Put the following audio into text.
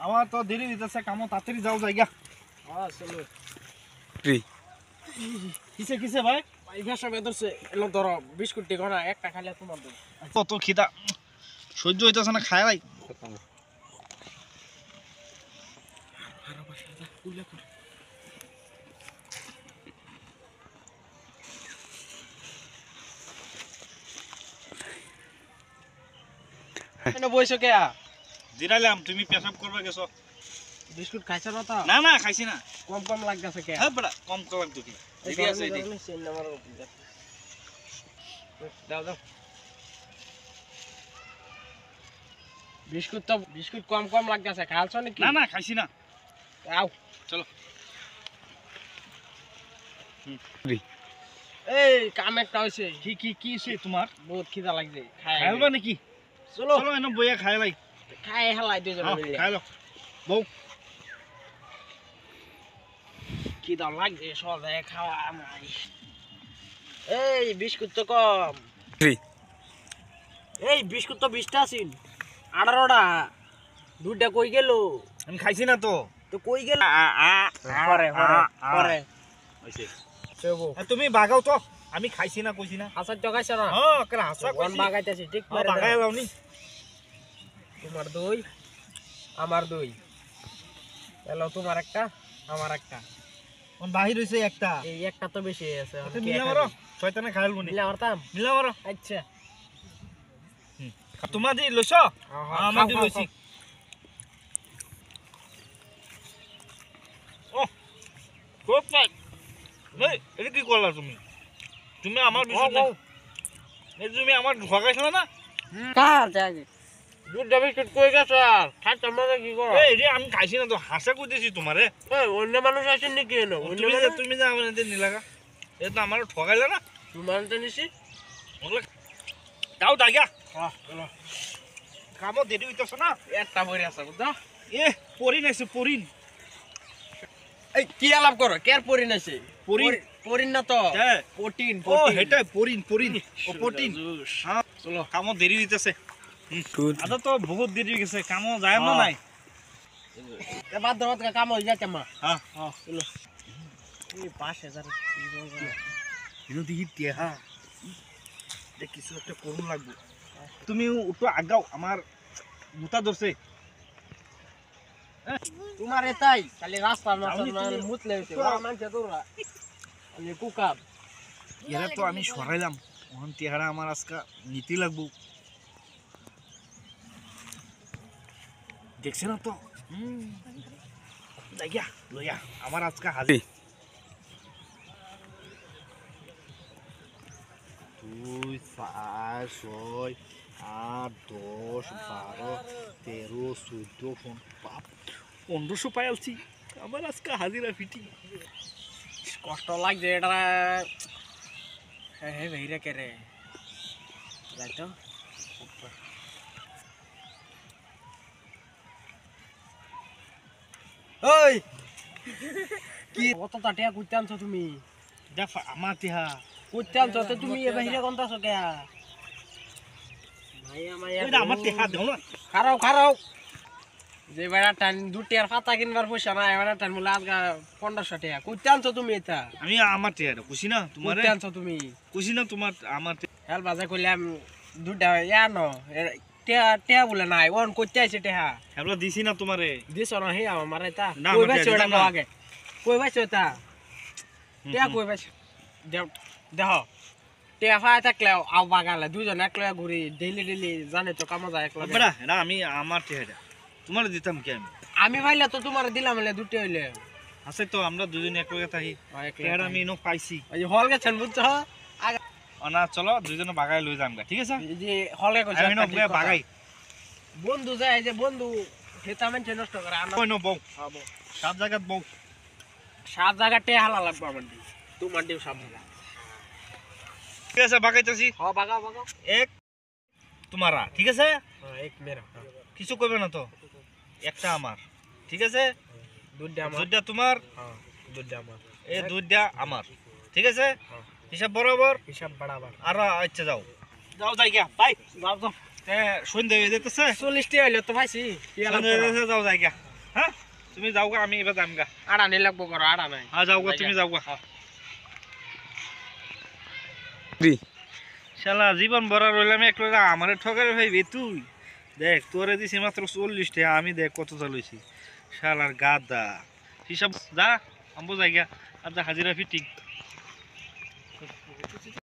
আমার তো দেরি হইতেছে, কামো তাড়াতাড়ি যাও জায়গা। চলো কিসে কিসে ভাই? ভাই ভাষা বেদরছে এলো ধরো বিস্কুট টি ঘনা একটা খাইলে তোমার দেব। কত খিদা সহ্য হইতেছে না, খায় ভাই। এনে বইছো কে? জিরাইলাম, তুমি পেশাব করবে গেছো। বিস্কুট খাইছ না তো? না না খাইছি না। কম কম লাগতেছে কে? হ্যাঁ বড়া কম কম লাগতো কি? দেরি আছে এদিকে। দাও দাও বিস্কুট কম কম লাগতেছে, খাইছ নাকি? না না খাইছি না। আও চলো। এই কাম একটা হইছে, কি কি কি হইছে তোমার? বহুত খিদা লাগছে, খাইলবা নাকি? চলো চলো এনে বইয়া খাই লাই। খাই হেলাই দুইজন মিলে। খাই লো বউ। খিদা লাগছে সবে খাওয়া নাই। এই বিস্কুট তো কম। এই বিস্কুট তো 20টা আছিল, 18টা। দুইটা কই গেল? আমি খাইছি না তো। তো কই গেল? পরে পরে পরে হইছে। চবো তুমি বাগাও তো, আমি খাইছি না কইছি না। হাসার টাকাইছ না? হ্যাঁ কেন হাসা কোন কইছি। বাগাইতেছি ঠিক করে বাগাই লাওনি। তোমার দুই আমার দুই, এলো তোমার একটা আমার একটা। কোন বাহির হইছে একটা। এই একটা তো বেশি আছে। এটা মিলা মারো, শয়তানে খাইল বনি। মিলা মারতাম? মিলা মারো। আচ্ছা তোমার দি লইছ? আমার দি লইছি। ও খুব পাই। নাই এটা কি করলা তুমি? তুমি আমার বিস্কুট না। এই তুমি আমার ঠকাইছ না? কার জাগে দুধ বিস্কুট কই গেছ? আর খাইতে মানে কি করো? এই রে আমি খাইছি না তো, হাসা কইতেছি তোমারে। এই অন্য মানুষ আছেন নাকি এনো? তুমি যে আমার এতে নিলাগা, এ তো আমার ঠকাইলা না। তোমার তো নিছি। ওগুলা দাও দাগা। কামো দেরি হইতেছ না। একটা বইরে আছে বুঝছো? এ পরিন আছে পরিন। এই কি আলাপ করো? কেয়ার পরিন আছে? পরিন। পরিন না তো? হ্যাঁ প্রোটিন ও হেটা পরিন পরিন। ও প্রোটিন। হ্যাঁ চলো কামো দেরি হইতেছে। আদা তো বহুত দেরি হয়ে গেছে, কামো যায় না নাই। এ বাদ দাও তো কাম হই যাচ্ছে মা। হ্যাঁ চলো এই 5000 কি বলবো? এনো দিহি টিয়া দে কিছু একটা করুন লাগবে। তুমি একটু আগাও, আমার মুতা ধরছে। তোমার এটাই খালি রাস্তার মাছ আমি মানে তুমি- মুতলে হইছে বড় মানুষ তোরা খালি কুকাব। এরা তো আমি সরাইলাম, ওখান টিয়ারা আমার আজকে নীতি লাগবো। দেখছে না তো? যাইয়া লইয়া আমার আজকে হাজির। 2 4 6 8 10 12 13 14 বাপ 1500 পাইলছি আমার আজকে হাজিরা ফিটি। কষ্ট লাগছে এটা। হ্যাঁ ভাইরা কে রে যাই তো। ওই কি কত টাকা কইতে আনছো তুমি? দেখ আমার টিহা কইতে আনছো তো তুমি এ বাহিরে কোনটাছো কে? ভাই আমার টিহা দেও না। খারাও খারাও যে বেড়া টান দুটি আর পাতা কিনবার পয়সা নাই, বেড়া টান বলে আজকে 1500 টাকা কইতে আনছো তুমি? এটা আমি আমার টিহা খুশি না তোমার, কইতে আনছো তুমি? খুশি না তোমার আমার হেল বাজে কইলাম দুটা ইয়া ন টিয়া টিয়া বলে নাই ওন কইতে আইছে টিয়া হ্যাবলা দিছি না তোমারে। দিছ না হে আমার এটা না, কই আমার বাইছো টিয়া এটা দিলাম না। আগে কই বাইছো এটা টিয়া কই বাইছো দেও দেহ টিয়া ফাই থাকলে আও বাগালে দুজন একলা ঘুরি ডেইলি ডেইলি জানে তো কাম যায় একলা। বেড়া এটা আমি আমার টিহাটা তোমার দিতাম কি আমি? আমি ভাইলে তো তোমার দিলাম হলে দুটি হইলে আছে তো আমরা দুজন একলগে থাকি। টিহাটা আমি ইনো পাইছি। ওই হল গেছেন বুঝছো? আগে না চলো দুজনে বাগাই লই যাম গা, ঠিক আছে? এই যে হলে কইছে আমি নো বাগাই বন্ধু যায় যে বন্ধু হেতা মেনছে নষ্ট করে আনা কই নো বউ খাবো সব জায়গা বউ। 7 জায়গা টিয়া হালা লাগবে আমার দি তোমার দিও 7 জায়গা। ঠিক আছে বাগাইতেছি। हाँ बागा बागा এক তোমারা, ঠিক আছে? हाँ एक मेरा हाँ কিছু কইবে না তো, একটা আমার, ঠিক আছে? दूध दे हमारा দুইটা তোমার, हाँ दूध दे हमारा এই দুইটা আমার, ঠিক আছে? हाँ হিসাব বরাবর। हिसाब बराबर আর আচ্ছা যাও যাও যাই গিয়া বাই। जाओ जाओ সন্ধ্যা হয়ে যেতেছে, 40 টি হইলো তো ভাইছি সন্ধ্যা হয়ে যেতেছে, যাও যাই গিয়া। হ্যাঁ তুমি যাও গা আমি এবার যাম গা আড়া নিয়ে লাগবো করো আড়া নাই হ্যাঁ যাও গা তুমি যাও গা শালা জীবন ভরা রইলাম এক লইলা আমারে ঠকারে ভাইবি তুই দেখ তোরে দিছি মাত্র 40 টাকা আমি দেখ কত চালইছি শালার গাদা হিসাব যা আমবো জায়গা আর যা হাজিরা ফিটিং